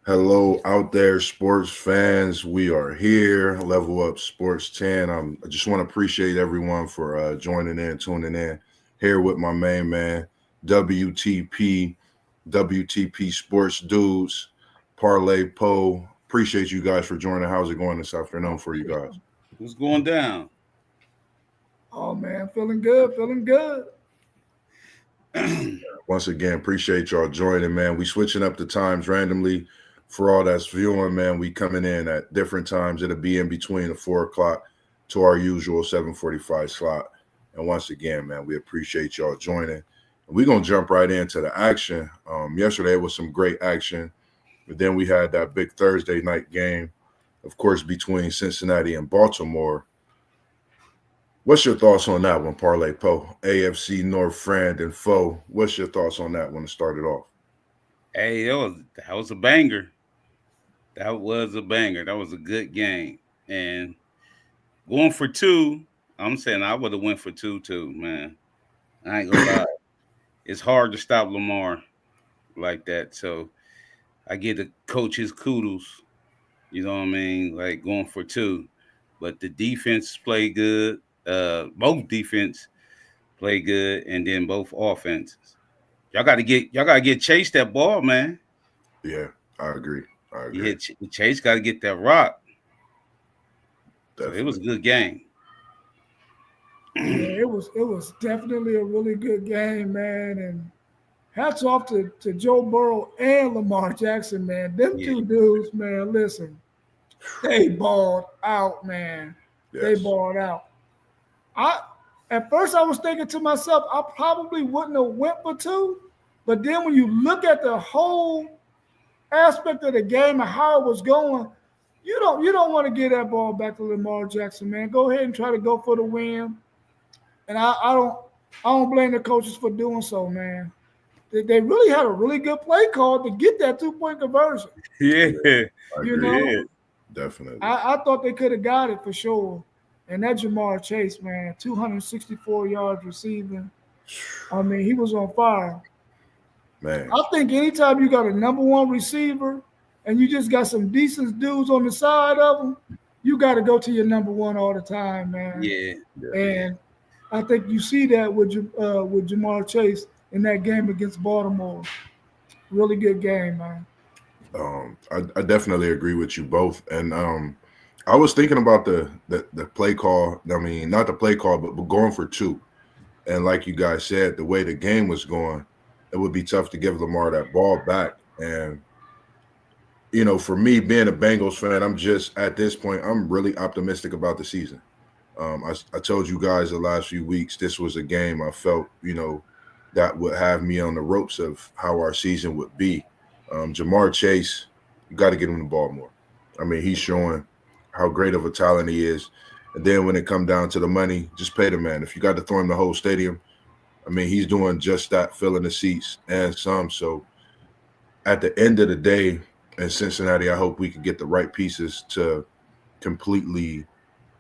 Hello, out there, sports fans. We are here, Level Up Sports 10. I just want to appreciate everyone for joining in, tuning in. Here with my main man, WTP, WTP Sports Dudes, Parlay Poe. Appreciate you guys for joining. How's it going this afternoon for you guys? What's going down? Oh man, feeling good, feeling good. Once again, appreciate y'all joining, man. We switching up the times randomly for all that's viewing, man. We coming in at different times. It'll be in between the 4 o'clock to our usual 7:45 slot. And once again, man, we appreciate y'all joining. We're gonna jump right into the action. Yesterday was some great action, but then we had that big Thursday night game, of course, between Cincinnati and Baltimore. What's your thoughts on that one, Parlay Poe? AFC North friend and foe. What's your thoughts on that one to start it off? Hey, that was a banger. That was a banger. That was a good game. And going for two, I'm saying I would have went for two too, man. I ain't gonna lie. It's hard to stop Lamar like that. So I get the coach his kudos. You know what I mean? Like going for two. But the defense played good. Both defense played good, and then both offenses. Y'all gotta get Chase that ball, man. Yeah, I agree. I You agree. hit Chase, got to get that rock. So it was a Definitely. good game. Yeah, it was definitely a really good game, man. And hats off to Joe Burrow and Lamar Jackson, man. Them Yeah, two dudes, man, listen, they balled out, man. They Yes. balled out. I At first I was thinking to myself, I probably wouldn't have went for two, but then when you look at the whole aspect of the game and how it was going, you don't want to give that ball back to Lamar Jackson, man. Go ahead and try to go for the win. And I don't blame the coaches for doing so, man. They really had a really good play call to get that 2 point conversion. Yeah, yeah, I You agree. know, yeah, Definitely. I thought they could have got it for sure. And that Jamar Chase, man, 264 yards receiving. I mean, he was on fire. Man, I think anytime you got a number one receiver and you just got some decent dudes on the side of them, you got to go to your number one all the time, man. yeah, yeah. yeah. And I think you see that with Jamar Chase in that game against Baltimore. Really good game, man. I definitely agree with you both. And I was thinking about the play call. I mean, not the play call, but going for two. And like you guys said, the way the game was going, it would be tough to give Lamar that ball back. And for me, being a Bengals fan, I'm just at this point, I'm really optimistic about the season. I told you guys the last few weeks this was a game I felt that would have me on the ropes of how our season would be. Jamar Chase, you got to get him the ball more. I mean, he's showing how great of a talent he is. And then when it come down to the money, just pay the man. If you got to throw him the whole stadium, I mean, he's doing just that, filling the seats and some. So at the end of the day, in Cincinnati, I hope we can get the right pieces to completely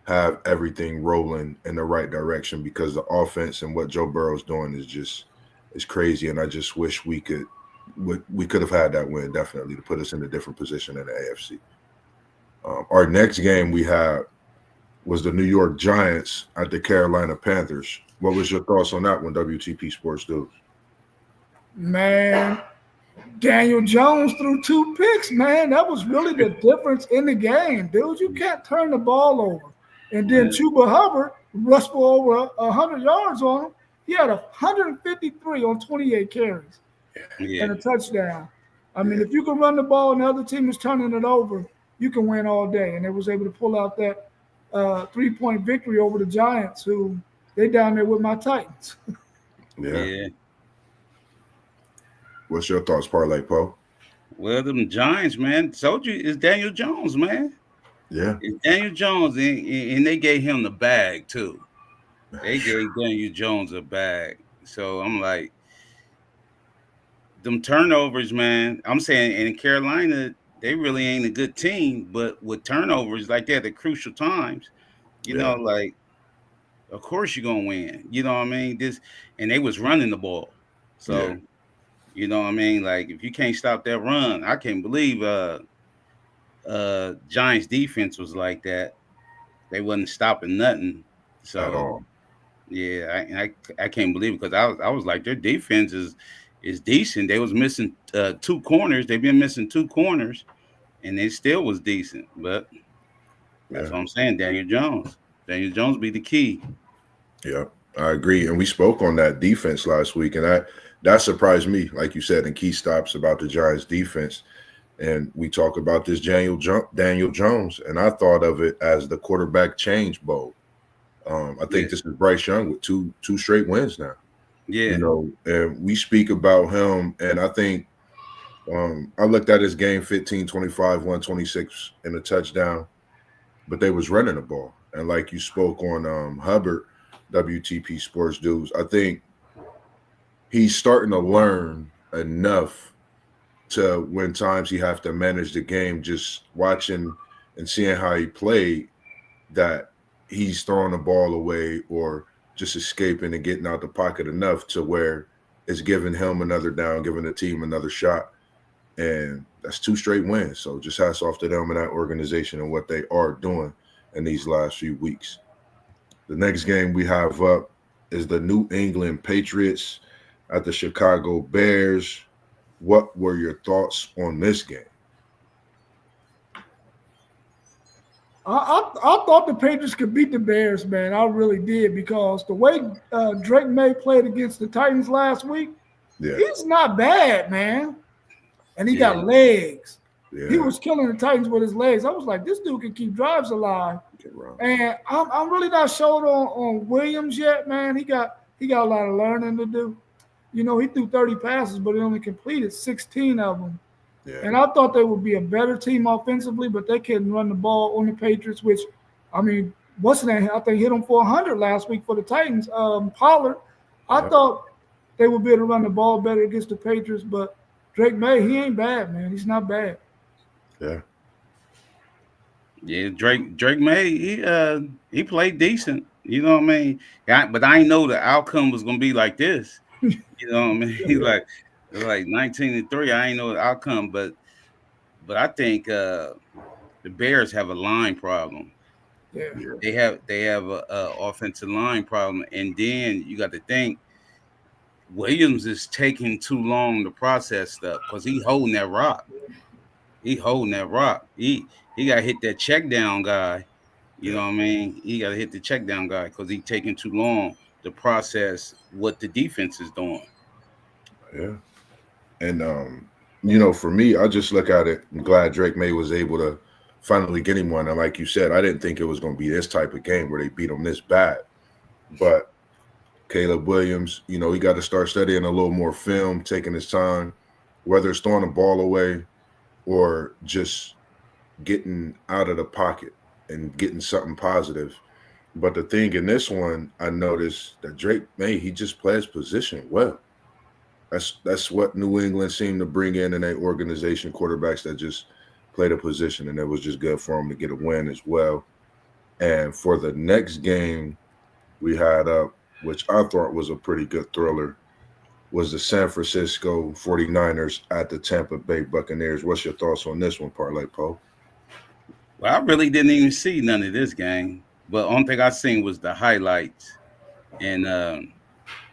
have everything rolling in the right direction because the offense and what Joe Burrow's doing is crazy, and I just wish we could have had that win definitely to put us in a different position in the AFC. Our next game we had was the New York Giants at the Carolina Panthers. What was your thoughts on that one, WTP Sports Dudes? Man, Daniel Jones threw 2 picks, man. That was really the difference in the game, dude. You can't turn the ball over. And then Man, Chuba Hubbard rushed for over 100 yards on him. He had 153 on 28 carries yeah, and a touchdown. I mean, Yeah, if you can run the ball and the other team is turning it over, you can win all day. And they was able to pull out that 3 point victory over the Giants, who they down there with my Titans. yeah. yeah. What's your thoughts, Parlay Poe? Well, them Giants, man, told you it's Daniel Jones, man. Yeah, It's Daniel Jones, and they gave him the bag too. They gave Daniel Jones a bag. So I'm like, them turnovers, man. I'm saying in Carolina, they really ain't a good team, but with turnovers like that at crucial times, yeah, like of course you're gonna win. You know what I mean? This and they was running the ball. yeah. So You know what I mean? Like if you can't stop that run, I can't believe Giants defense was like that. They wasn't stopping nothing. at So all. yeah, I can't believe it because I was like their defense is decent. They was missing two corners. They've been missing two corners, and they still was decent. But that's Yeah, what I'm saying. Daniel Jones. Daniel Jones be the key. yeah, I agree. And we spoke on that defense last week, and that surprised me, like you said, in key stops about the Giants defense. And we talk about this Daniel Jones, and I thought of it as the quarterback change bowl. I Yeah, think this is Bryce Young with two straight wins now. yeah, And we speak about him, and I think I looked at his game 15, 25, 126 in a touchdown, but they was running the ball. And like you spoke on Hubbard, WTP Sports Dudes, I think he's starting to learn enough to when times he have to manage the game, just watching and seeing how he played, that he's throwing the ball away or just escaping and getting out the pocket enough to where it's giving him another down, giving the team another shot. And that's two straight wins. So just hats off to them and that organization and what they are doing in these last few weeks. The next game we have up is the New England Patriots at the Chicago Bears. What were your thoughts on this game? I thought the Patriots could beat the Bears, man. I really did because the way Drake May played against the Titans last week, Yeah, he's not bad, man. And he yeah. got legs. yeah. He was killing the Titans with his legs. I was like, this dude can keep drives alive. And I'm really not sold on Williams yet, man. He got a lot of learning to do. You know, he threw 30 passes, but he only completed 16 of them. Yeah, And I thought they would be a better team offensively, but they couldn't run the ball on the Patriots, which, I mean, what's the name? I think hit him for 100 last week for the Titans. Pollard, I thought they would be able to run the ball better against the Patriots, but Drake May, he ain't bad, man. He's not bad. yeah, Yeah, Drake May, he played decent. You know what I mean? But I didn't know the outcome was gonna be like this. You know what I mean? like 19-3. I ain't know the outcome, but I think the Bears have a line problem. Yeah. They have a offensive line problem, and then you got to think Williams is taking too long to process stuff because he holding that rock. He holding that rock. He got to hit that check down guy. You know what I mean? He got to hit the check down guy because he's taking too long to process what the defense is doing. yeah. And for me, I just look at it. I'm glad Drake May was able to finally get him one. And like you said, I didn't think it was going to be this type of game where they beat him this bad. But Caleb Williams, he got to start studying a little more film, taking his time, whether it's throwing the ball away or just getting out of the pocket and getting something positive. But the thing in this one, I noticed that Drake May, he just plays position well. That's what New England seemed to bring in their organization, quarterbacks that just played a position, and it was just good for them to get a win as well. And for the next game we had up, which I thought was a pretty good thriller, was the San Francisco 49ers at the Tampa Bay Buccaneers. What's your thoughts on this one, Parlay Poe? Well, I really didn't even see none of this game, but only thing I seen was the highlights. And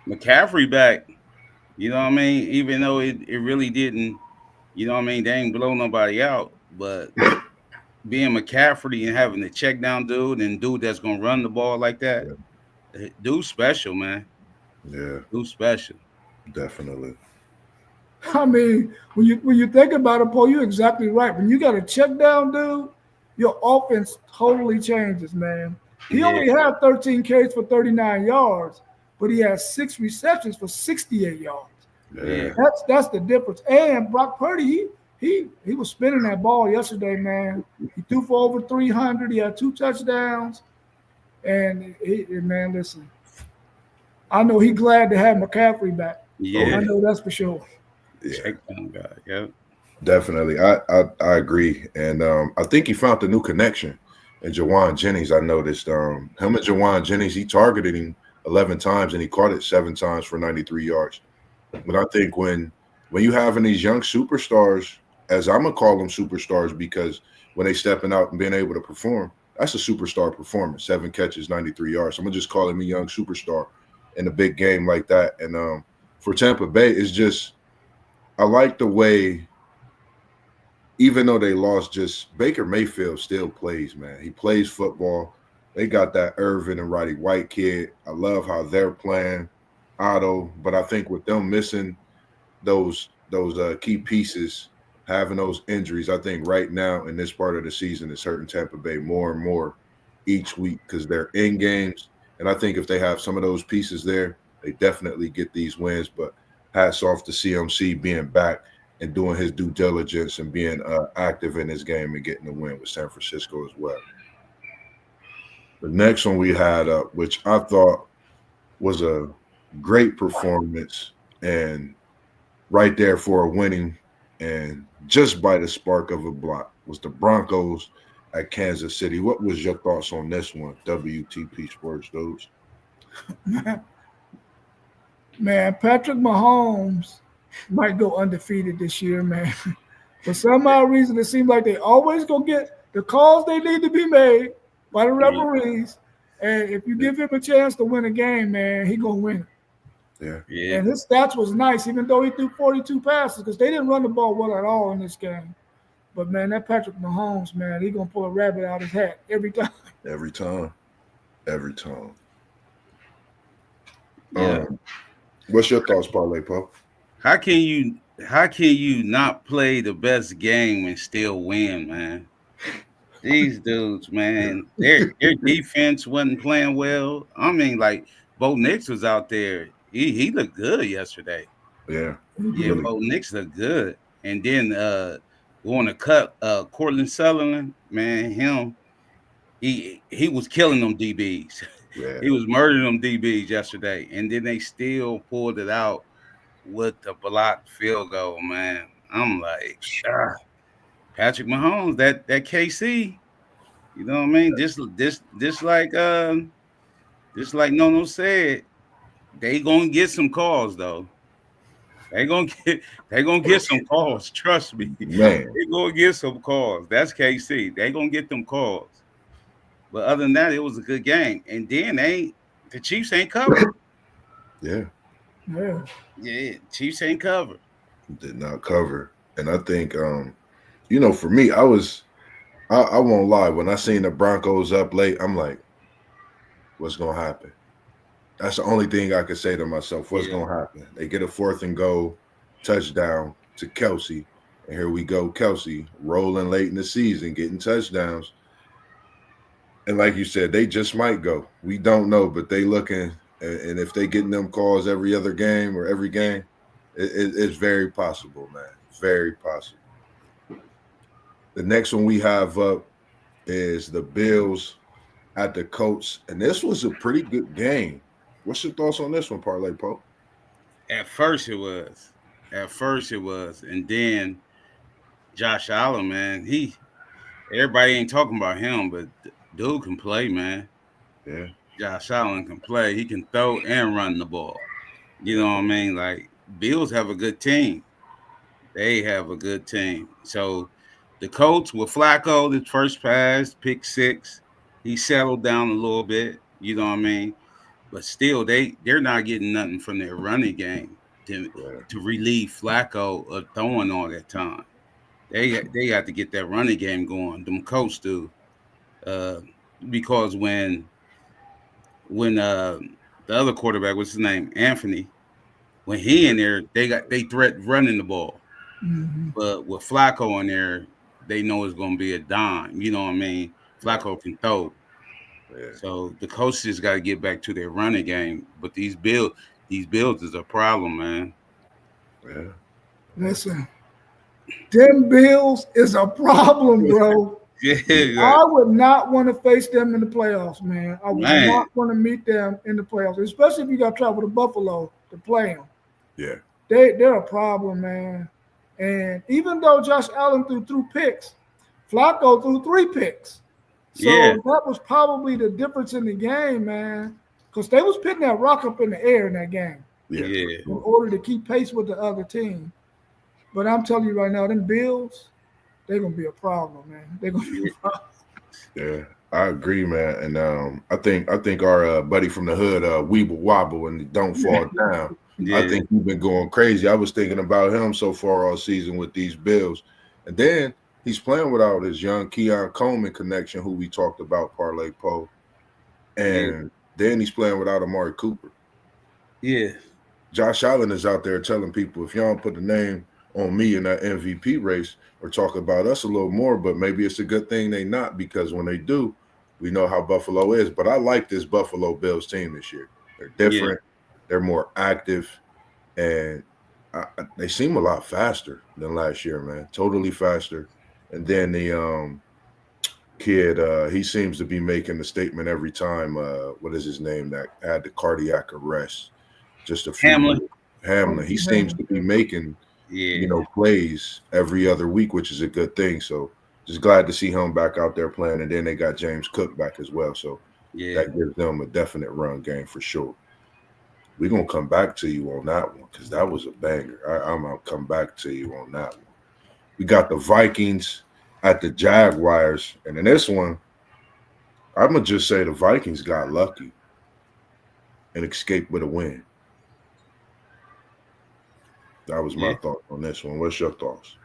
McCaffrey back, you know what I mean? Even though it really didn't, you know what I mean? They ain't blow nobody out, but being McCaffrey and having the check down dude that's gonna run the ball like that, dude special, man. Yeah, Dude special. definitely. I mean, when you think about it, Paul, you're exactly right. When you got a check down dude, your offense totally changes, man. He only had 13 carries for 39 yards, but he had 6 receptions for 68 yards. Yeah. That's the difference. And Brock Purdy, he was spinning that ball yesterday, man. He threw for over 300. He had 2 touchdowns. And man, listen, I know he's glad to have McCaffrey back. Yeah, I know that's for sure. check down guy. Yeah. Definitely. I agree. And I think he found a new connection in Jawan Jennings. I noticed him and Jawan Jennings, he targeted him 11 times and he caught it 7 times for 93 yards. But I think when when you having these young superstars, as I'm gonna call them superstars, because when they stepping out and being able to perform, that's a superstar performance. 7 catches, 93 yards. So I'm gonna just call him a young superstar in a big game like that. And for Tampa Bay, it's just I like the way, even though they lost, just Baker Mayfield still plays, man. He plays football. They got that Irvin and Roddy White kid. I love how they're playing Otto, but I think with them missing those key pieces, having those injuries, I think right now in this part of the season is hurting Tampa Bay more and more each week because they're in games. And I think if they have some of those pieces there, they definitely get these wins. But hats off to CMC being back and doing his due diligence and being active in his game and getting the win with San Francisco as well. The next one we had up, which I thought was a great performance and right there for a winning and just by the spark of a block, was the Broncos at Kansas City. What was your thoughts on this one, WTP Sports dudes? Man, Patrick Mahomes might go undefeated this year, man. For some odd reason, it seems like they always go get the calls they need to be made by the referees. And if you give him a chance to win a game, man, he gonna win it. Yeah. And his stats was nice, even though he threw 42 passes, because they didn't run the ball well at all in this game. But man, that Patrick Mahomes, man, he gonna pull a rabbit out of his hat every time. Every time. Yeah. What's your thoughts, Parlay Pope? How can you not play the best game and still win, man? These dudes, man, their defense wasn't playing well. I mean, like Bo Nix was out there. He looked good yesterday. Yeah. Yeah, Bo Nix looked good. And then going to cut Cortland Sutherland, man, he was killing them DBs. Yeah. He was murdering them DBs yesterday. And then they still pulled it out with the blocked field goal, man. I'm like, Patrick Mahomes, that KC, you know what I mean? Just like Nono said, they gonna get some calls though. They gonna get some calls. Trust me, man. They gonna get some calls. That's KC. They gonna get them calls. But other than that, it was a good game. And then the Chiefs ain't covered. Yeah. Chiefs ain't covered. Did not cover. And I think for me, I won't lie, when I seen the Broncos up late, I'm like, what's gonna happen? That's the only thing I could say to myself. What's gonna happen? They get a 4th and goal touchdown to Kelsey. And here we go, Kelsey rolling late in the season, getting touchdowns. And like you said, they just might go. We don't know, but they looking, and if they getting them calls every other game or every game, it's very possible, man. Very possible. The next one we have up is the Bills at the Colts, and this was a pretty good game. What's your thoughts on this one, Parlay Pope? At first it was, and then Josh Allen, man, everybody ain't talking about him, but dude can play, man. Yeah. Josh Allen can play. He can throw and run the ball. You know what I mean? Like, Bills have a good team. They have a good team. So the Colts with Flacco, the first pass, pick 6, he settled down a little bit. You know what I mean? But still, they're not getting nothing from their running game to relieve Flacco of throwing all that time. They have to get that running game going. Them Colts do. Because when the other quarterback, what's his name, Anthony, when he in there, they threat running the ball. Mm-hmm. But with Flacco in there, they know it's gonna be a dime. You know what I mean? Flacco can throw. Yeah. So the coaches got to get back to their running game. But these Bills is a problem, man. Yeah. Listen, them Bills is a problem, bro. I would not want to face them in the playoffs, man. I would not want to meet them in the playoffs, especially if you got to travel to Buffalo to play them. Yeah. They're a problem, man. And even though Josh Allen threw picks, Flacco threw 3 picks. So that was probably the difference in the game, man. Because they was putting that rock up in the air in that game. Yeah. In order to keep pace with the other team. But I'm telling you right now, them Bills, they're gonna be a problem, man. They're gonna be a Yeah, problem. Yeah, I agree, man. And I think our buddy from the hood, Weeble Wobble, and Don't Fall Down. I yeah, think he's been going crazy. I was thinking about him so far all season with these Bills, and then he's playing without his young Keon Coleman connection, who we talked about, Parlay Poe, yeah, and then he's playing without Amari Cooper. yeah, Josh Allen is out there telling people, if y'all don't put the name on me in that MVP race or talk about us a little more, but maybe it's a good thing they not, because when they do, we know how Buffalo is. But I like this Buffalo Bills team this year. They're yeah, different. They're more active, and they seem a lot faster than last year, man. Totally faster. And then the kid, he seems to be making the statement every time. What is his name that had the cardiac arrest just a few Hamlin. years? Hamlin. He seems to be making Yeah, plays every other week, which is a good thing. So just glad to see him back out there playing. And then they got James Cook back as well. So yeah, that gives them a definite run game for sure. We're gonna come back to you on that one because that was a banger. I'm gonna come back to you on that one. We got the Vikings at the Jaguars, and in this one, I'm gonna just say the Vikings got lucky and escaped with a win. That was my yeah. thought on this one. What's your thoughts?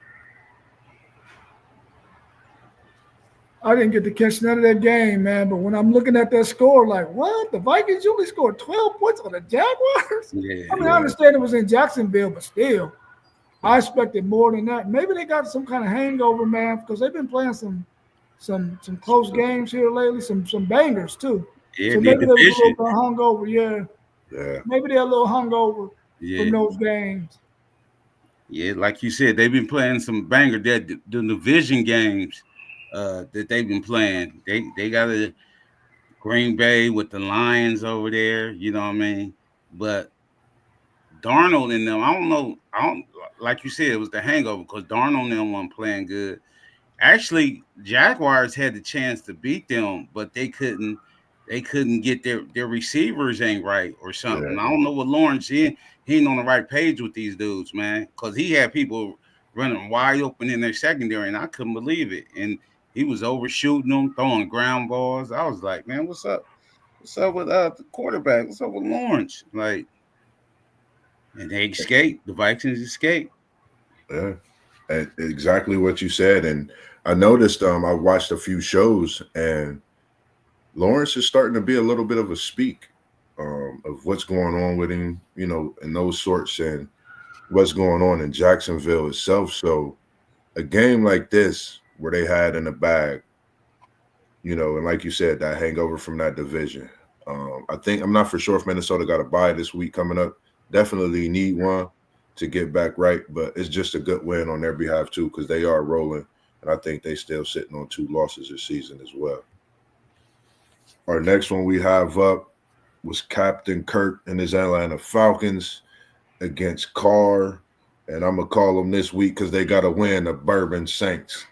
I didn't get to catch none of that game, man. But when I'm looking at that score, like, what? The Vikings usually scored 12 points on the Jaguars? I Yeah, mean, I Yeah, understand it was in Jacksonville, but still, I expected more than that. Maybe they got some kind of hangover, man, because they've been playing some close games here lately, some bangers too. yeah. So The maybe they was a little division. bit hungover. Yeah, yeah, maybe they're a little hungover from Yeah, those games. yeah. Like you said, they've been playing some banger. That the division games that they've been playing. They got a Green Bay with the Lions over there. You know what I mean? But Darnold and them, I don't know. I don't like you said it was the hangover because Darnold and them weren't playing good. Actually, Jaguars had the chance to beat them, but they couldn't. They couldn't get their receivers ain't right or yeah, something. I don't know what Lawrence he ain't on the right page with these dudes, man. Because he had people running wide open in their secondary, and I couldn't believe it. And he was overshooting them, throwing ground balls. I was like, man, what's up? What's up with the quarterback? What's up with Lawrence? Like, and they escaped. The Vikings escaped. yeah. And exactly what you said. And I noticed I watched a few shows, and Lawrence is starting to be a little bit of a speak of what's going on with him, and those sorts, and what's going on in Jacksonville itself. So a game like this where they had in the bag, and like you said, that hangover from that division. I think I'm not for sure if Minnesota got a bye this week coming up. Definitely need one to get back right, but it's just a good win on their behalf too because they are rolling, and I think they still sitting on 2 losses this season as well. Our next one we have up was Captain Kirk and his Atlanta Falcons against Carr, and I'm gonna call them this week because they got to win the Bourbon Saints.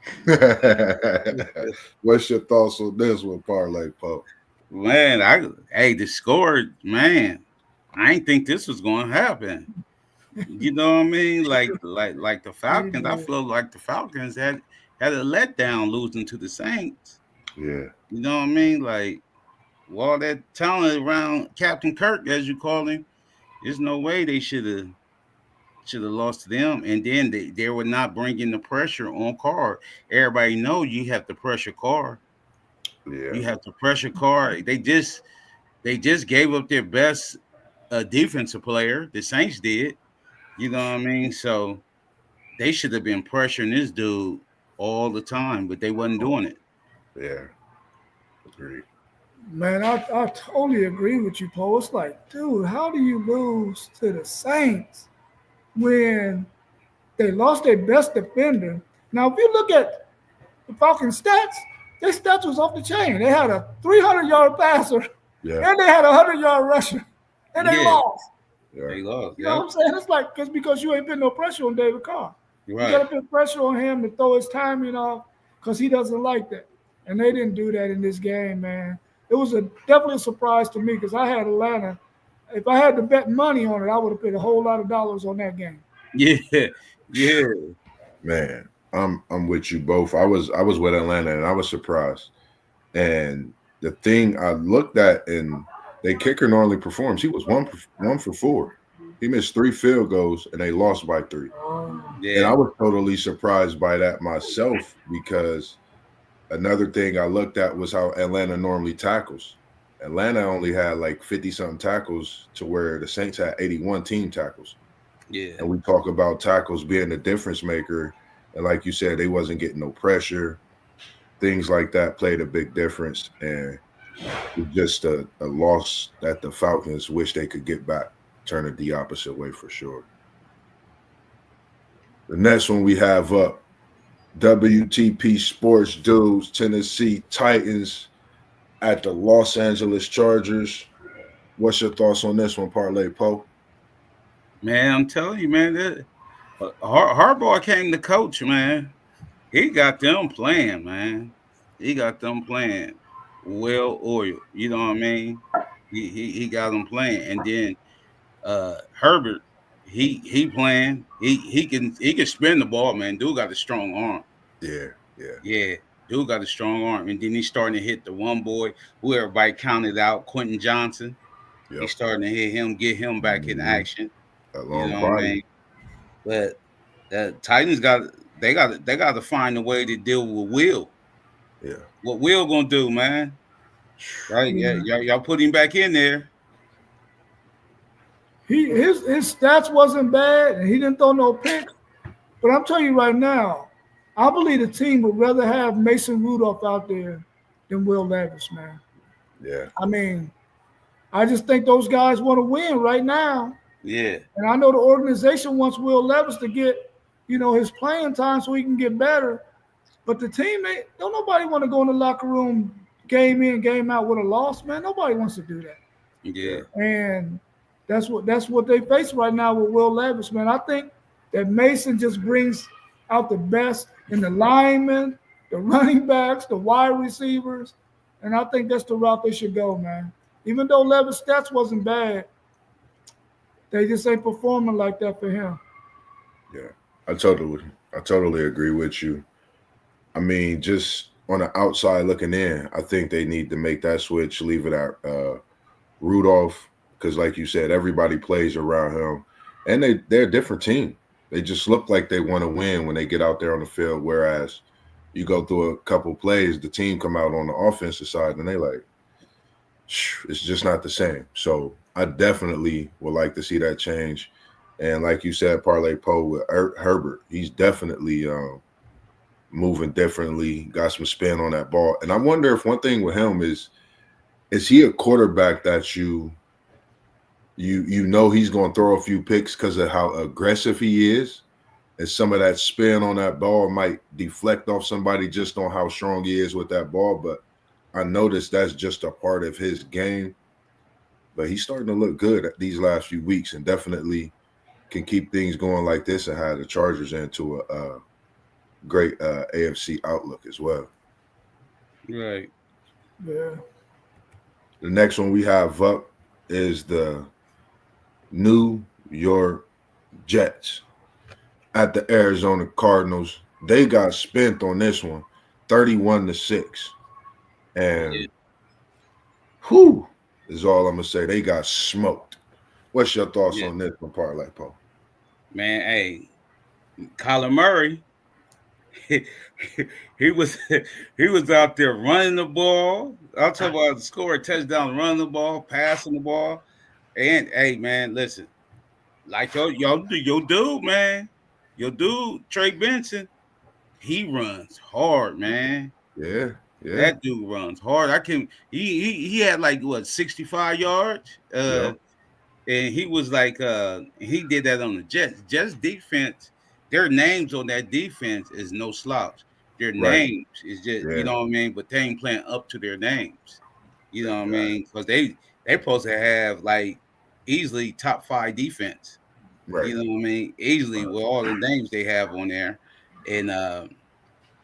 What's your thoughts on this one, Parlay Pope? Man, the score, man. I ain't think this was gonna happen. You know what I mean? Like the Falcons. I Yeah. feel like the Falcons had a letdown losing to the Saints. Yeah, You know what I mean? Like all that talent around Captain Kirk, as you call him, there's no way they should have lost to them. And then they were not bringing the pressure on Carr. Everybody know you have to pressure Carr. yeah, You have to pressure Carr. They just gave up their best defensive player. The Saints did. You know what I mean? So they should have been pressuring this dude all the time, but they wasn't doing it. yeah. Agreed. Man, I totally agree with you, Paul. It's like, dude, how do you lose to the Saints when they lost their best defender? Now, if you look at the Falcons' stats, their stats was off the chain. They had a 300-yard passer Yeah, and they had a 100-yard rusher, and they Yeah, lost. yeah, they lost. You know what Yep. I'm saying? It's like it's because you ain't putting no pressure on David Carr. You're You got right. to put pressure on him to throw his timing off because he doesn't like that. And they didn't do that in this game, man. It was definitely a surprise to me because I had Atlanta. If I had to bet money on it, I would have put a whole lot of dollars on that game. Yeah. Yeah, Man, I'm with you both. I was with Atlanta and I was surprised. And the thing I looked at, and their kicker normally performs. He was 1 for 4. He missed 3 field goals and they lost by 3. And I yeah, was totally surprised by that myself because another thing I looked at was how Atlanta normally tackles. Atlanta only had like 50 something tackles to where the Saints had 81 team tackles. yeah. And we talk about tackles being the difference maker. And like you said, they wasn't getting no pressure. Things like that played a big difference. And it's just a loss that the Falcons wish they could get back, turn it the opposite way for sure. The next one we have up, WTP Sports Dudes, Tennessee Titans at the Los Angeles Chargers. What's your thoughts on this one, Parlay Poe? Man, I'm telling you, man, that Harbaugh came to coach, man. He got them playing, man. He got them playing well oiled. You know what I mean? He got them playing, and then Herbert, he playing. He can spin the ball, man. Dude got a strong arm. Yeah, yeah, Yeah, dude got a strong arm, and then he's starting to hit the one boy who everybody counted out, Quentin Johnson. yep. He's starting to hit him, get him back in Mhm. action. That You long know what I body. mean? But Titans got to find a way to deal with Will. Yeah. What Will gonna do, man? Right? Yeah, Yeah. y'all put him back in there. His stats wasn't bad, and he didn't throw no picks. But I'm telling you right now, I believe the team would rather have Mason Rudolph out there than Will Levis, man. Yeah. I mean, I just think those guys want to win right now. Yeah, And I know the organization wants Will Levis to get, his playing time so he can get better. But the team ain't, don't nobody want to go in the locker room game in, game out with a loss, man. Nobody wants to do that. yeah, Yeah. And that's what they face right now with Will Levis, man. I think that Mason just brings out the best in the linemen, the running backs, the wide receivers, and I think that's the route they should go, man. Even though Levis' stats wasn't bad, they just ain't performing like that for him. Yeah. I totally I totally agree with you. I mean, just on the outside looking in, I think they need to make that switch, leave it at Rudolph, because like you said, everybody plays around him, and they're a different team. They just look like they want to win when they get out there on the field. Whereas you go through a couple plays, the team come out on the offensive side, and they like, it's just not the same. So I definitely would like to see that change. And like you said, Parlay Poe with Herbert, he's definitely moving differently, got some spin on that ball. And I wonder if one thing with him is he a quarterback that you know he's going to throw a few picks because of how aggressive he is, and some of that spin on that ball might deflect off somebody just on how strong he is with that ball. But I noticed that's just a part of his game. But he's starting to look good at these last few weeks, and definitely can keep things going like this and have the Chargers into a great AFC outlook as well. right. Yeah. The next one we have up is the New York Jets at the Arizona Cardinals. They got spent on this one, 31-6. Yeah, And whew is all I'm gonna say. They got smoked. What's your thoughts yeah, on this one, Parlay Poe? man. Hey, Kyler Murray, he, he was he was out there running the ball. I'll talk about score a touchdown, running the ball, passing the ball, and hey, man, listen, like your dude, man, your dude Trey Benson, he runs hard, man. Yeah, yeah, That dude runs hard. I can. He had like what 65 yards. yep, And he was like, he did that on the Jets. Jets defense, their names on that defense is no slouch. Their right, names is just, you yeah, know what I mean, but they ain't playing up to their names. You know what I exactly, mean? Because they supposed to have like easily top five defense. right, You know what I mean? Easily right. with all the names they have on there. And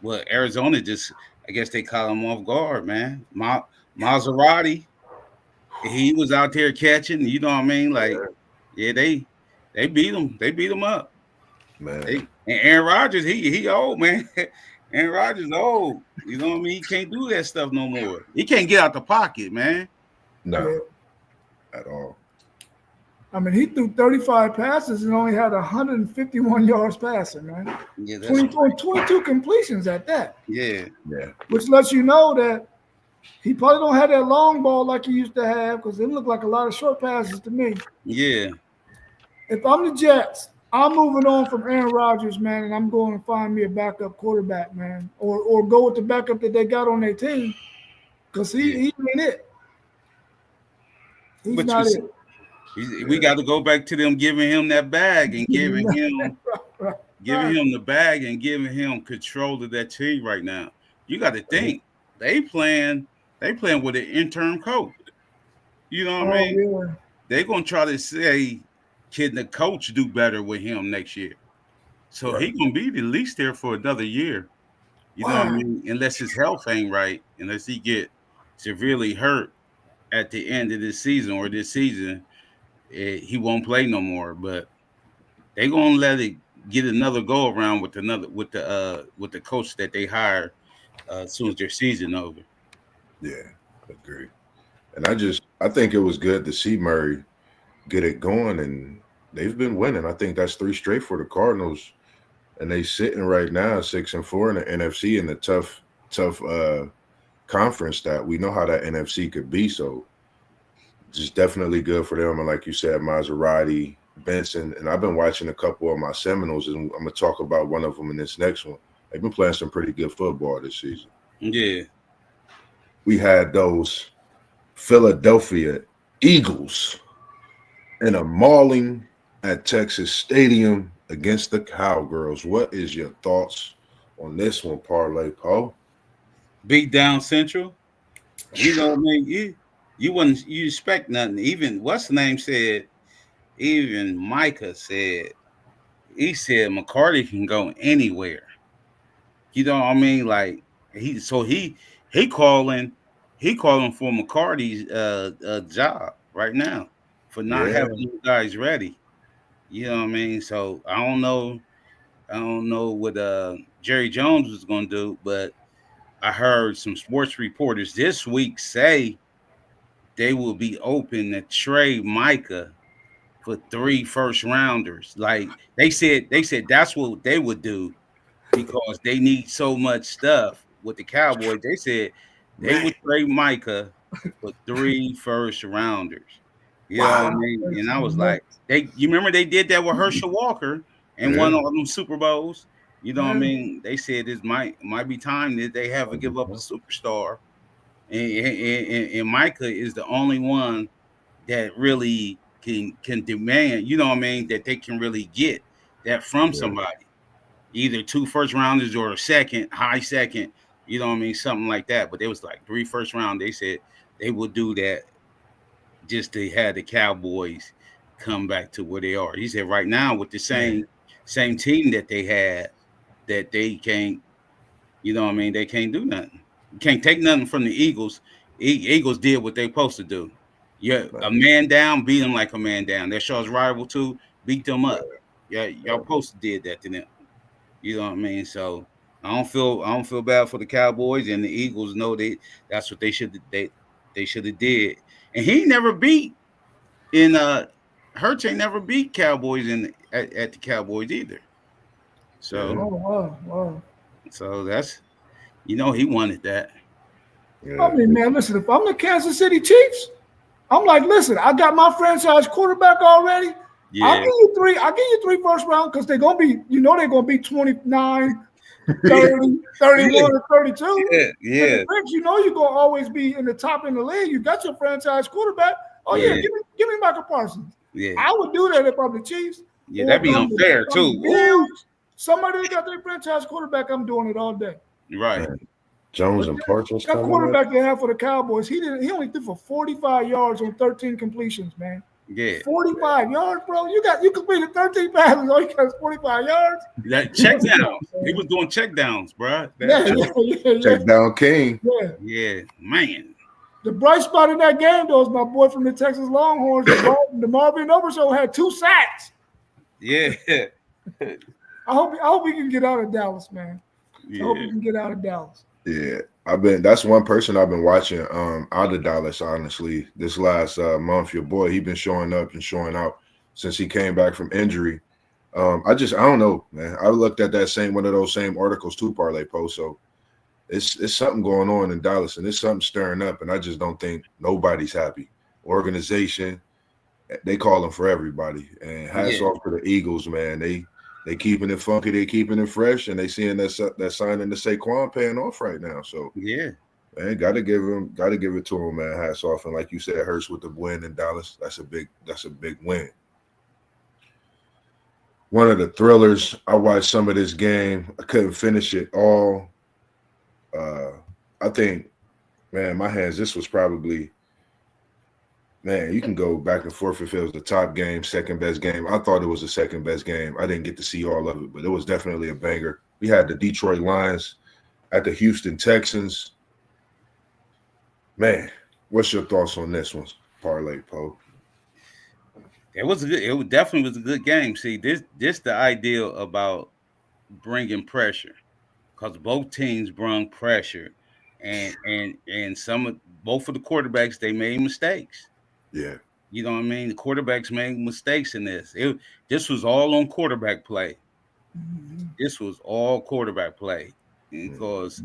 well, Arizona just, I guess they caught him off guard, man. Maserati, he was out there catching. You know what I mean? Like, Yeah, yeah, they beat him. They beat him up. Man. And Aaron Rodgers, he old, man. Aaron Rodgers old. You know what I mean? He can't do that stuff no more. He can't get out the pocket, man. No, at all. I mean, he threw 35 passes and only had 151 yards passing, man. Yeah, that's 22 completions at that. yeah. Which lets you know that he probably don't have that long ball like he used to have because it looked like a lot of short passes to me. Yeah. If I'm the Jets, I'm moving on from Aaron Rodgers, man, and I'm going to find me a backup quarterback, man, or go with the backup that they got on their team because he ain't it. He's But not you see, it. we got to go back to them giving him that bag and giving him the bag and giving him control of that team right now. You got to think they playing with an interim coach. You know what I mean? Yeah. They're gonna try to say, can the coach do better with him next year? So he gonna be at least there for another year. You know what I mean? Unless his health ain't right, unless he get severely hurt at the end of this season or this season, he won't play no more. But they gonna let it get another go around with the coach that they hire as soon as their season over. Yeah, agree. And I think it was good to see Murray get it going, and they've been winning. I think that's 3 straight for the Cardinals, and they sitting right now 6-4 in the NFC in the tough conference that we know how that NFC could be. So just definitely good for them. And like you said, Maserati, Benson, and I've been watching a couple of my Seminoles, and I'm gonna talk about one of them in this next one. They've been playing some pretty good football this season. Yeah, we had those Philadelphia Eagles in a mauling at Texas Stadium against the Cowgirls. What is your thoughts on this one, Parlay Poe? beat down Central. You know what I mean? You expect nothing. Even what's the name said. Even Micah said. He said McCarty can go anywhere. You know what I mean? Like he calling for McCarty's job right now for not having you guys ready. You know what I mean? So I don't know what Jerry Jones was gonna do, but I heard some sports reporters this week say they will be open to trade Micah for 3 first rounders. Like they said that's what they would do because they need so much stuff with the Cowboys. They said they would trade Micah for 3 first rounders. You know what I mean? And I was like, you remember they did that with Herschel Walker and won all them Super Bowls. You know what I mean? They said this might be time that they have to give up a superstar. And Micah is the only one that really can demand, you know what I mean, that they can really get that from somebody. Either 2 first rounders or a high second, you know what I mean, something like that. But it was like 3 first round. They said they would do that just to have the Cowboys come back to where they are. He said right now with the same team that they had, that they can't, you know what I mean, they can't do nothing. You can't take nothing from the Eagles. Eagles did what they supposed to do. Yeah, a man down, beat them like a man down. That's y'all's rival too. Beat them up. Yeah, y'all supposed to did that to them. You know what I mean? So I don't feel bad for the Cowboys, and the Eagles know that's what they should have did. And he never beat Hurts ain't never beat Cowboys at the Cowboys either. So wow. So that's he wanted that. I mean, man, listen, if I'm the Kansas City Chiefs, I'm like, listen, I got my franchise quarterback already. Yeah. I'll give you 3 first round because they're gonna be, they're gonna be 29, 30, 31, and 32. Yeah. You're gonna always be in the top in the league. You got your franchise quarterback. Oh yeah, give me Michael Parsons. Yeah. I would do that if I'm the Chiefs. Yeah, that'd be unfair too. Bills, somebody that got their franchise quarterback, I'm doing it all day. Right. Jones and Parsons. That quarterback they have for the Cowboys, he only threw for 45 yards on 13 completions, man. Yeah. 45 yards, bro. You completed 13 passes, all you got is 45 yards. That check downs. He was doing check downs, bro. Check down king. Yeah, man. The bright spot in that game, though, is my boy from the Texas Longhorns, the Marvin Overshow had 2 sacks. Yeah. I hope we can get out of Dallas, man. I hope we Yeah. can get out of Dallas. Yeah, that's one person I've been watching out of Dallas, honestly. This last month, your boy, he been showing up and showing out since he came back from injury. I don't know, man. I looked at that same one of those same articles too, Parlay Post. So it's something going on in Dallas, and it's something stirring up, and I just don't think nobody's happy. Organization, they calling for everybody, and hats Yeah. off to the Eagles, man. They keeping it funky, they keeping it fresh, and they seeing that signing to Saquon paying off right now. So Yeah. man, gotta give it to him, man. Hats off, and like you said, Hurts with the win in Dallas. That's a big win. One of the thrillers. I watched some of this game. I couldn't finish it all. I think, man, my hands. This was probably, man. You can go back and forth if it was the top game, second best game. I thought it was the second best game. I didn't get to see all of it, but it was definitely a banger. We had the Detroit Lions at the Houston Texans. Man, what's your thoughts on this one, Parlay Poe? It definitely was a good game. See, this the ideal about bringing pressure, because both teams brought pressure, and both of the quarterbacks, they made mistakes. Yeah. You know what I mean? The quarterbacks made mistakes in this. This was all on quarterback play. This was all quarterback play because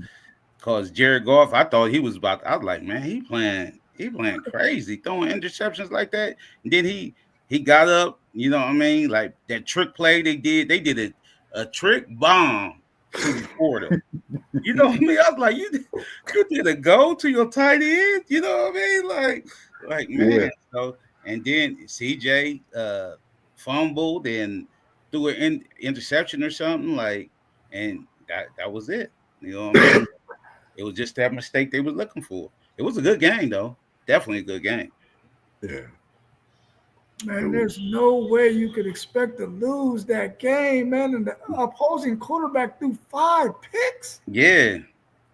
Jared Goff, I thought he was about. I was like, man, he playing crazy, throwing interceptions like that. And then he got up. You know what I mean? Like that trick play they did a trick bomb to the quarter. You know what I mean? I was like, you did a go to your tight end. You know what I mean? Like man. Yeah. So and then CJ fumbled and threw an interception or something and that was it. You know what I mean? It was just that mistake they were looking for. It was a good game though, definitely a good game. Yeah. Man, there's no way you could expect to lose that game, man. And the opposing quarterback threw 5 picks. Yeah.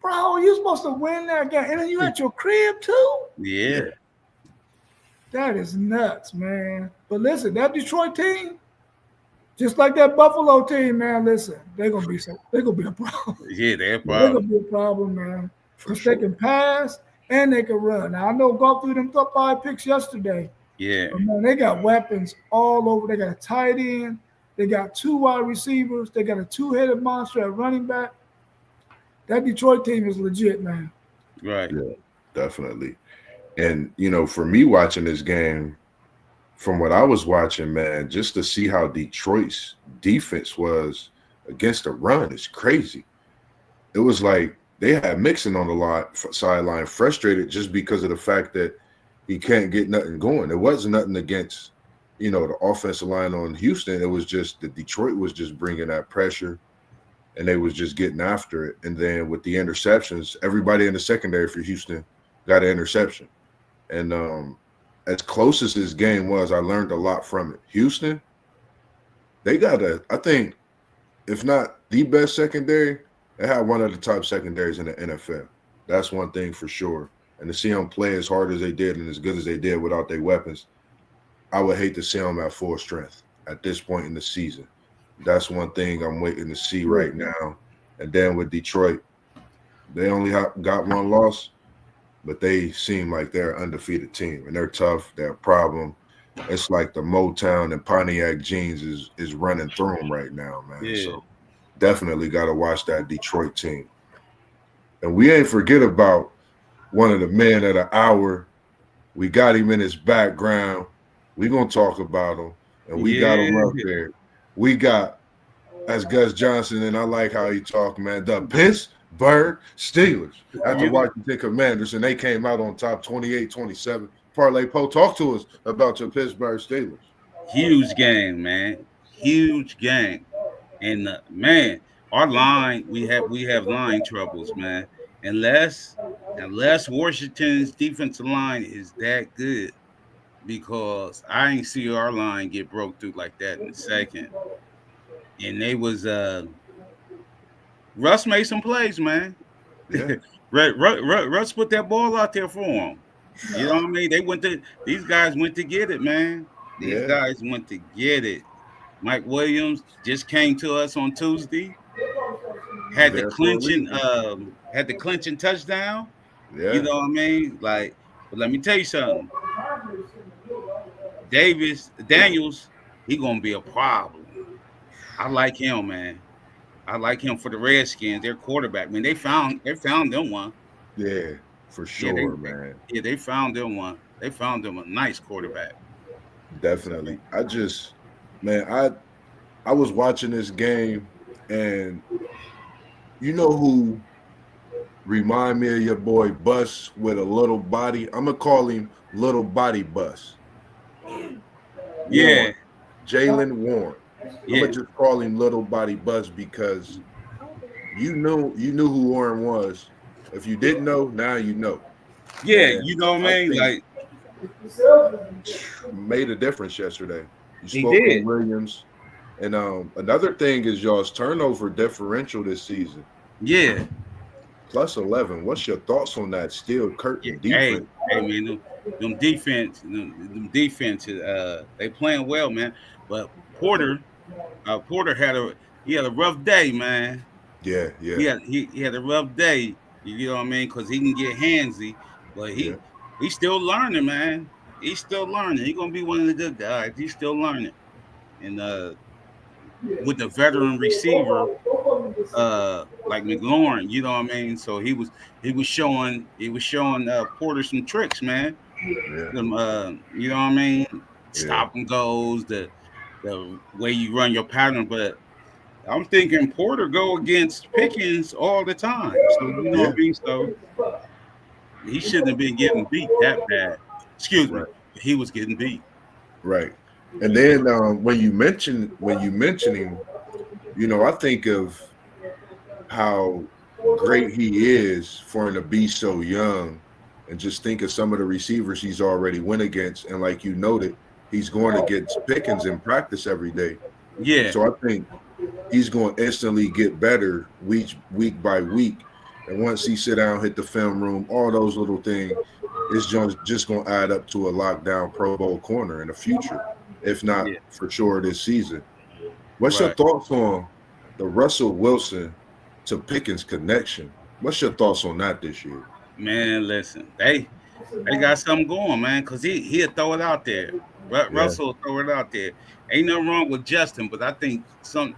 Bro, you supposed to win that game. And then you at your crib too? Yeah. That is nuts, man. But listen, that Detroit team, just like that Buffalo team, man, listen, they're gonna be a problem. Yeah, they're a They're problem. gonna be a problem, man. Because they can pass and they can run. Now I know Goff threw them 5 picks yesterday. Yeah. But man, they got weapons all over. They got a tight end. They got 2 wide receivers. They got a 2-headed monster at running back. That Detroit team is legit, man. Right. Yeah, definitely. And, for me watching this game, from what I was watching, man, just to see how Detroit's defense was against the run is crazy. It was like they had Mixon on the sideline, frustrated just because of the fact that he can't get nothing going. It wasn't nothing against, the offensive line on Houston. It was just that Detroit was just bringing that pressure, and they was just getting after it. And then with the interceptions, everybody in the secondary for Houston got an interception. And as close as this game was, I learned a lot from it. Houston, they got I think, if not the best secondary, they had one of the top secondaries in the NFL. That's one thing for sure. And to see them play as hard as they did and as good as they did without their weapons, I would hate to see them at full strength at this point in the season. That's one thing I'm waiting to see right now. And then with Detroit, they only got one loss, but they seem like they're an undefeated team. And they're tough. They're a problem. It's like the Motown and Pontiac genes is running through them right now, man. Yeah. So definitely got to watch that Detroit team. And we ain't forget about one of the men of the hour. We got him in his background. We're going to talk about him. And we got him up there. We got, as Gus Johnson, and I like how he talked, man, the Pittsburgh Steelers. After Washington Commanders, and they came out on top 28-27. Parlay Poe, talk to us about your Pittsburgh Steelers. Huge game, man. Huge game. And man, our line, we have line troubles, man. Unless Washington's defensive line is that good, because I ain't see our line get broke through like that in a second. And they was Russ made some plays, man. Yeah. Russ put that ball out there for him. You know what I mean? These guys went to get it, man. These guys went to get it. Mike Williams just came to us on Tuesday. Had the There for a clinching touchdown. You Yeah, know what I mean? Like, but let me tell you something. Daniels, he gonna be a problem. I like him, man. I like him for the Redskins. Their quarterback, man. They found them one. yeah, for Yeah, sure, man. they found them one. They found them a nice quarterback. So Definitely. I was watching this game, and you know who remind me of your boy Bus with a little body? I'm gonna call him Little Body Bus. yeah, Warren, Jalen Warren. I'm yeah, gonna just call him Little Body Bus because you knew who Warren was. If you didn't know, now you know. yeah. And You know what I I mean? think Like made a difference yesterday. You he spoke on did. Williams. And another thing is y'all's turnover differential this season. Yeah, Plus 11. What's your thoughts on that steel yeah. curtain Hey, defense? hey, man. Them defenses. They playing well, man. But Porter had a rough day, man. Yeah, yeah, He had a rough day. You know what I mean? Because he can get handsy, but yeah, he's still learning, man. He's still learning. He's gonna be one of the good guys. He's still learning, and with the veteran receiver, like McLaurin, you know what I mean. So he was showing Porter some tricks, man. yeah, Some you know what I mean, yeah, stop and goes, the way you run your pattern, but I'm thinking Porter go against Pickens all the time. So you know what yeah. I mean? So he shouldn't have been getting beat that bad. Excuse me. Right, He was getting beat. right. And then when you mention him, I think of how great he is for him to be so young, and just think of some of the receivers he's already went against. And like you noted, he's going against Pickens in practice every day. Yeah. So I think he's going to instantly get better week by week. And once he sit down, hit the film room, all those little things, it's just going to add up to a lockdown Pro Bowl corner in the future, if not Yeah. for sure this season. What's your Right. thoughts on the Russell Wilson to Pickens connection? What's your thoughts on that this year? Man, listen. They got something going, man, because he'll throw it out there. Yeah, Russell will throw it out there. Ain't nothing wrong with Justin, but I think some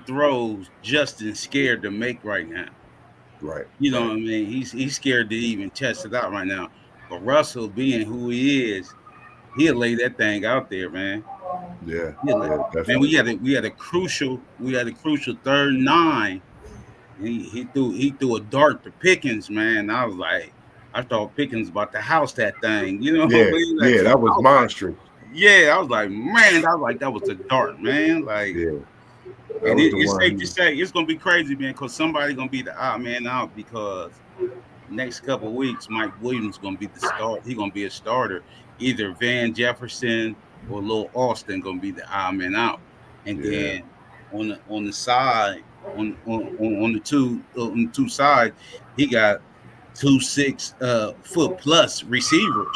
throws Justin's scared to make right now. right, You know right. what I mean? He's scared to even test it out right now. But Russell, being who he is, he'll lay that thing out there, man. Yeah, He'll lay, yeah, man, definitely. we had a crucial 3rd and 9. He threw a dart to Pickens, man. I thought Pickens about to house that thing. You know what I Yeah, mean? Like, yeah, that was monstrous. yeah, I was like, man, that was a dart, man. Like, Yeah, that and was the it's one. safe to say it's gonna be crazy, man, because somebody gonna be the odd man out because next couple of weeks, Mike Williams gonna be the start. He gonna be a starter. Either Van Jefferson or Lil Austin gonna be the odd man out. And Yeah, then on the side, on the two sides, he got 2 6 foot plus receivers.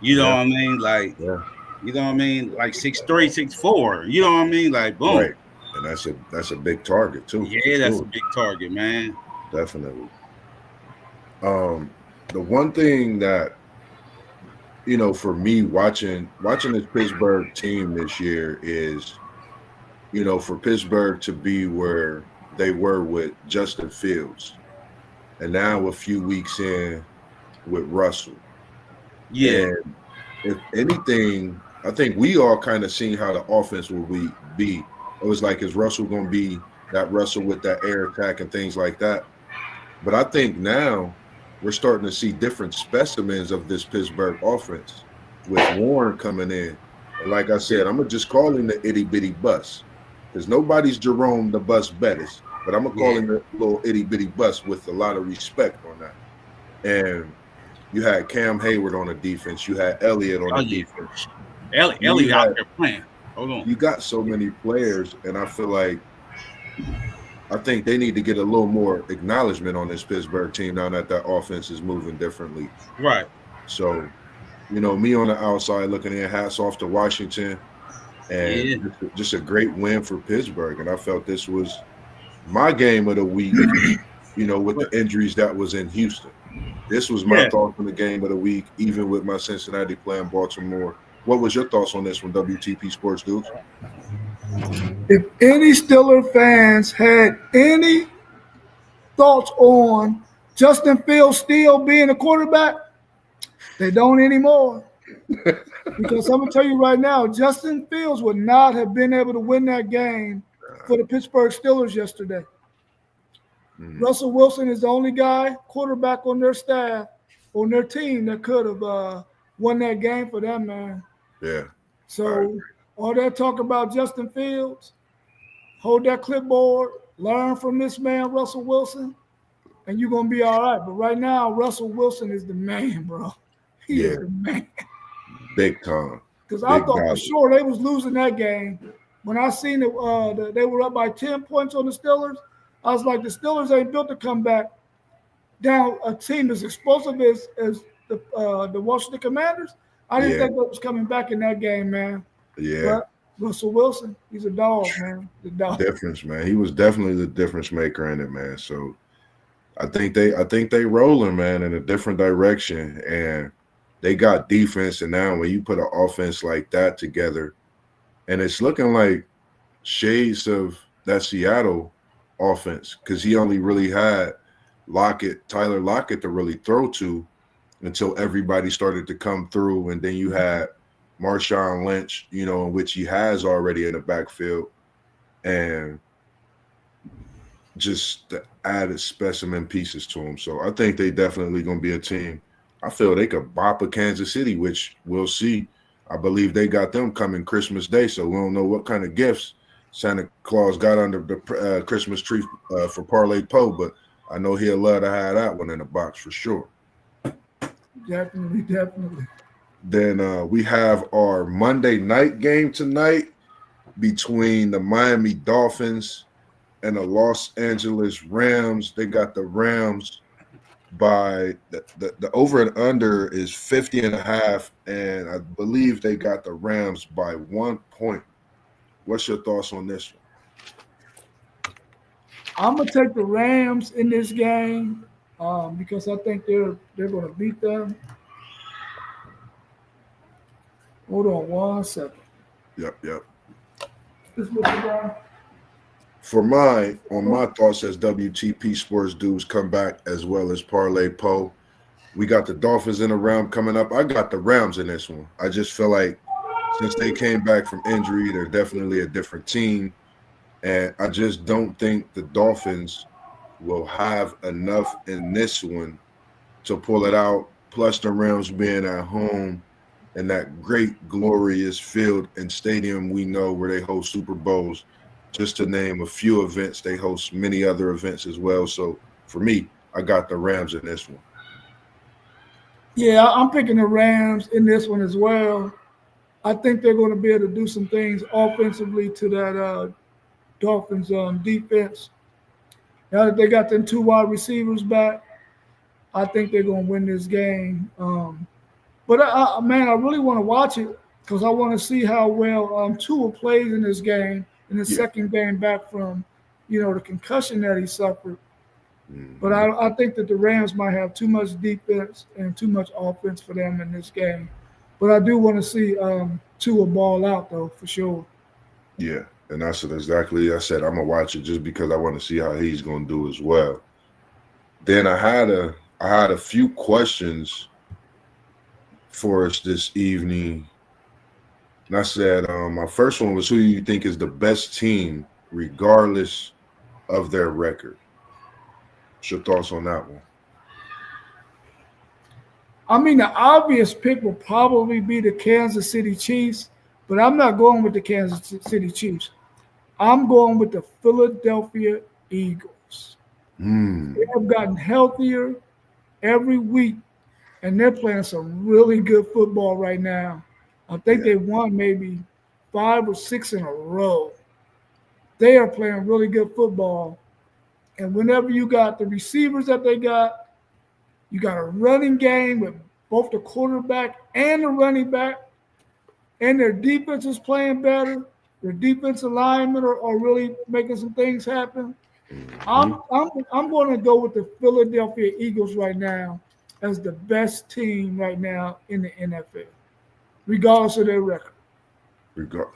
You know yeah, what I mean? Like, yeah. you know what I mean? Like 6'3", 6'4". You know what I mean? Like, boom. Right. And that's a big target too, for Yeah, that's a sure. big target, man. Definitely. The one thing that for me watching this Pittsburgh team this year is, for Pittsburgh to be where they were with Justin Fields, and now a few weeks in with Russell. Yeah, And if anything, I think we all kind of seen how the offense will be. It was like, is Russell going to be that Russell with that air attack and things like that? But I think now we're starting to see different specimens of this Pittsburgh offense with Warren coming in. And like I said, I'm going to just call him the itty bitty bus, because nobody's Jerome the Bus Bettis, but I'm going to call yeah. him the little itty bitty bus with a lot of respect on that. And you had Cam Hayward on the defense. You had Elliott on Oh the yeah. defense. Ellie You out had there playing. Hold on. you got so many players, and I think they need to get a little more acknowledgement on this Pittsburgh team now that offense is moving differently. Right. So, me on the outside looking in, hats off to Washington. and Yeah. just a great win for Pittsburgh. And I felt this was my game of the week, with the But injuries that was in Houston. This was my yeah, thoughts on the game of the week, even with my Cincinnati playing Baltimore. What was your thoughts on this one, WTP Sports Dudes? If any Steeler fans had any thoughts on Justin Fields still being a quarterback, they don't anymore. Because I'm gonna tell you right now, Justin Fields would not have been able to win that game for the Pittsburgh Steelers yesterday. Mm, Russell Wilson is the only guy, quarterback on their staff, on their team that could have won that game for them, man. yeah, I, So all that talk about Justin Fields, hold that clipboard, learn from this man, Russell Wilson, and you're gonna be all right. But right now, Russell Wilson is the man, bro. He yeah, is the man. big time, Because I big thought for value. sure they was losing that game. When I seen that they were up by 10 points on the Steelers, I was like, the Steelers ain't built to come back down a team as explosive as the Washington Commanders. I didn't Yeah, think that was coming back in that game, man. yeah, But Russell Wilson, he's a dog, man. The dog. difference, man. He was definitely the difference maker in it, man. So I think they rolling, man, in a different direction, and they got defense. And now when you put an offense like that together, and it's looking like shades of that Seattle offense, because he only really had Tyler Lockett to really throw to until everybody started to come through, and then you had Marshawn Lynch, in which he has already in the backfield, and just the added specimen pieces to him. So I think they definitely going to be a team. I feel they could bop a Kansas City, which we'll see. I believe they got them coming Christmas Day, so we don't know what kind of gifts Santa Claus got under the Christmas tree for Parlay Poe, but I know he'll love to have that one in the box for sure. Definitely, definitely. Then we have our Monday night game tonight between the Miami Dolphins and the Los Angeles Rams. They got the Rams by the over and under is 50.5, and I believe they got the Rams by 1 point. What's your thoughts on this one? I'm gonna take the Rams in this game because I think they're gonna beat them. Hold on 1 second. Yep. This what you got? On my thoughts as WTP Sports Dudes come back as well as Parlay Poe, we got the Dolphins in the round coming up. I got the Rams in this one. I just feel like since they came back from injury, they're definitely a different team. And I just don't think the Dolphins will have enough in this one to pull it out. Plus the Rams being at home in that great, glorious field and stadium we know where they host Super Bowls. Just to name a few events, they host many other events as well. So for me, I got the Rams in this one. Yeah, I'm picking the Rams in this one as well. I think they're going to be able to do some things offensively to that Dolphins defense. Now that they got them two wide receivers back, I think they're going to win this game. But man, I really want to watch it because I want to see how well Tua plays in this game, in the Yeah. second game back from, the concussion that he suffered. Mhm. But I think that the Rams might have too much defense and too much offense for them in this game. But I do want to see Tua ball out, though, for sure. Yeah, and that's exactly I said. I'm gonna watch it just because I want to see how he's gonna do as well. Then I had a few questions for us this evening. And I said, my first one was who you think is the best team, regardless of their record. What's your thoughts on that one? I mean, the obvious pick will probably be the Kansas City Chiefs, but I'm not going with the Kansas City Chiefs. I'm going with the Philadelphia Eagles. Hmm. They have gotten healthier every week, and they're playing some really good football right now. I think Yeah. they won maybe 5 or 6 in a row. They are playing really good football. And whenever you got the receivers that they got, you got a running game with both the quarterback and the running back. and their defense is playing better. Their defensive linemen are really making some things happen. Mhm. I'm going to go with the Philadelphia Eagles right now as the best team right now in the NFL, regardless of their record. Regard-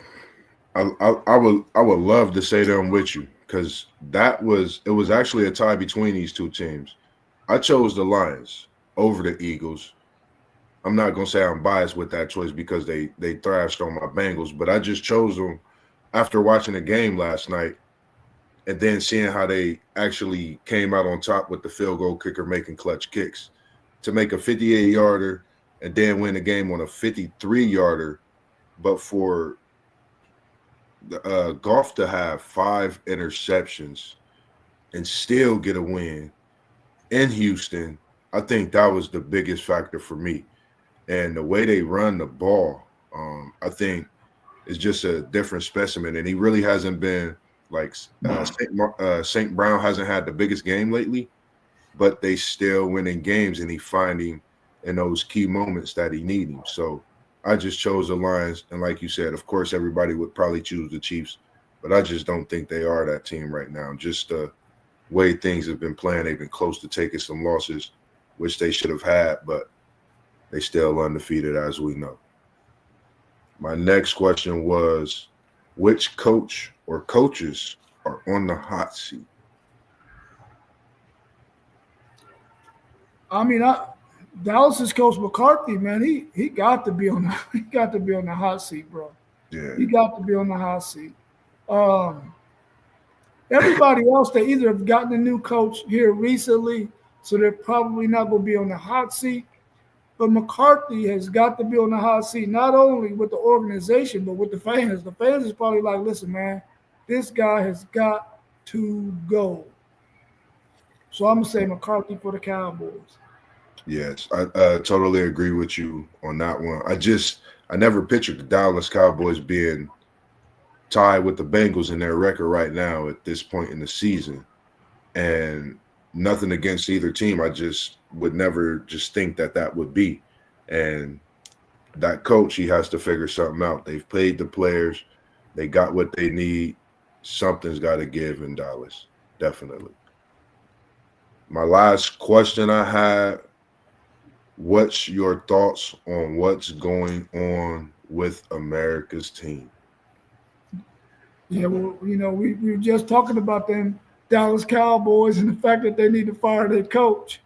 I would love to say them with you because it was actually a tie between these two teams. I chose the Lions over the Eagles. I'm not gonna say I'm biased with that choice because they thrashed on my Bengals, but I just chose them after watching the game last night and then seeing how they actually came out on top with the field goal kicker making clutch kicks to make a 58 yarder and then win the game on a 53 yarder. But for Goff to have 5 interceptions and still get a win in Houston, I think that was the biggest factor for me. And the way they run the ball, I think is just a different specimen. And he really hasn't been like Saint Brown hasn't had the biggest game lately, but they still winning games, and he finding in those key moments that he need him. So I just chose the Lions, and like you said, of course, everybody would probably choose the Chiefs, but I just don't think they are that team right now. Just the way things have been playing, they've been close to taking some losses, which they should have had, but they still undefeated, as we know. My next question was, which coach or coaches are on the hot seat? I mean, Dallas's coach McCarthy, man, he got to be on the he got to be on the hot seat, bro. Yeah, He got to be on the hot seat. Um, Everybody else, they either have gotten a new coach here recently, so they're probably not going to be on the hot seat. But McCarthy has got to be on the hot seat, not only with the organization, but with the fans. The fans is probably like, listen, man, this guy has got to go. So I'm going to say McCarthy for the Cowboys. yes, I totally agree with you on that one. I never pictured the Dallas Cowboys being tied with the Bengals in their record right now at this point in the season. And nothing against either team. I just would never just think that that would be. And that coach, he has to figure something out. They've paid the players, they got what they need. Something's got to give in Dallas, definitely. My last question I had, what's your thoughts on what's going on with America's team? Yeah, well, we were just talking about them Dallas Cowboys and the fact that they need to fire their coach.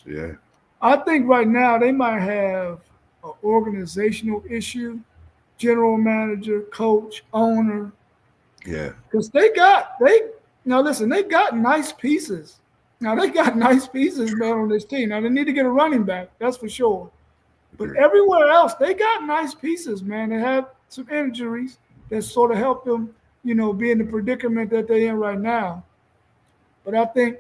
Yeah, I think right now they might have an organizational issue, general manager, coach, owner, yeah, because now listen, they got nice pieces. Now they got nice pieces, man, on this team. Now they need to get a running back, that's for sure. But agree. everywhere else, they got nice pieces, man. They have some injuries that sort of help them, be in the predicament that they're in right now. But I think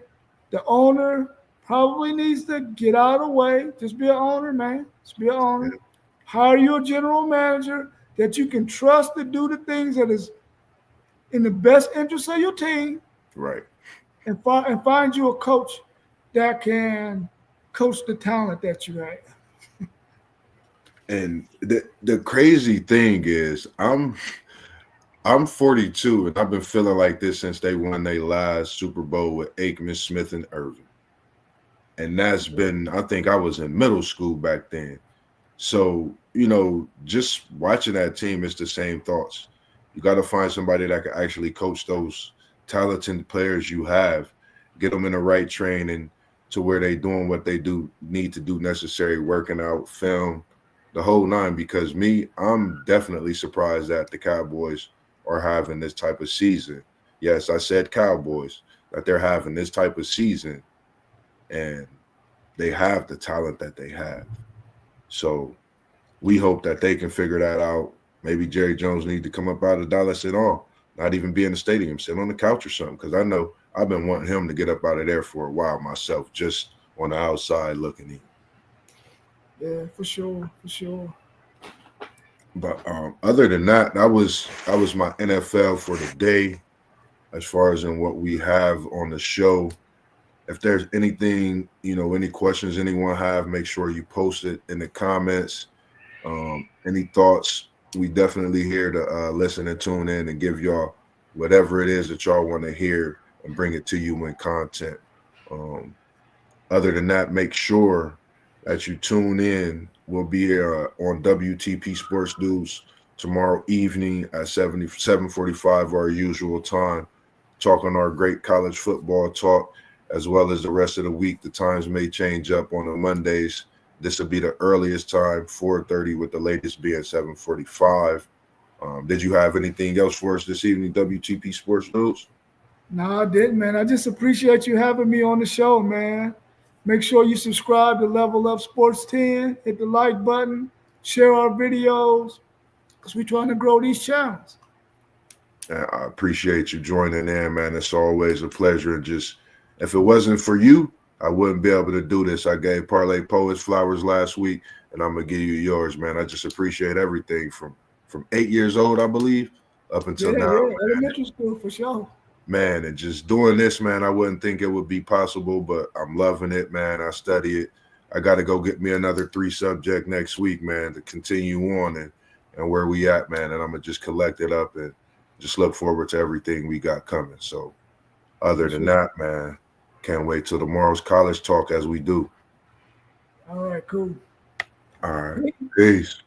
the owner probably needs to get out of the way. Just be an owner, man. Just be an Yeah, owner. Hire you a general manager that you can trust to do the things that is in the best interest of your team, right. and find you a coach that can coach the talent that you have. And the crazy thing is, I'm 42, and I've been feeling like this since they won their last Super Bowl with Aikman, Smith, and Irvin. And that's been, I think I was in middle school back then. So, just watching that team, it's the same thoughts. You got to find somebody that can actually coach those talented players you have, get them in the right training to where they doing what they do need to do necessary, working out, film, the whole nine. Because I'm definitely surprised that the Cowboys are having this type of season. Yes, I said Cowboys, that they're having this type of season, and they have the talent that they have. So we hope that they can figure that out. Maybe Jerry Jones need to come up out of Dallas at all, not even be in the stadium, sit on the couch or something. Because I know I've been wanting him to get up out of there for a while myself, just on the outside looking in. Yeah, for sure, for sure. But other than that, that was my NFL for the day. As far as in what we have on the show, if there's anything, any questions anyone have, make sure you post it in the comments. Any thoughts, we definitely here to listen and tune in and give y'all whatever it is that y'all want to hear and bring it to you in content. Um, Other than that, make sure that you tune in. We'll be here on WTP Sports News tomorrow evening at 7:45 our usual time, talking our great college football talk, as well as the rest of the week. The times may change up on the Mondays. This will be the earliest time, 4:30, with the latest being 7:45. Did you have anything else for us this evening, WTP Sports News? No, I didn't, man. I just appreciate you having me on the show, man. Make sure you subscribe to Level Up Sports 10. Hit the like button. Share our videos because we're trying to grow these channels. I appreciate you joining in, man. It's always a pleasure. And just, if it wasn't for you, I wouldn't be able to do this. I gave Parlay Poets flowers last week, and I'm gonna give you yours, man. I just appreciate everything from 8 years old, I believe, up until now. Yeah, elementary school for sure. Man, and just doing this, man, I wouldn't think it would be possible, but I'm loving it, man. I study it. I got to go get me another 3 subject next week, man, to continue on and where we at, man. And I'm gonna just collect it up and just look forward to everything we got coming. So other than that, man, can't wait till tomorrow's college talk as we do. All right, cool. All right. Peace.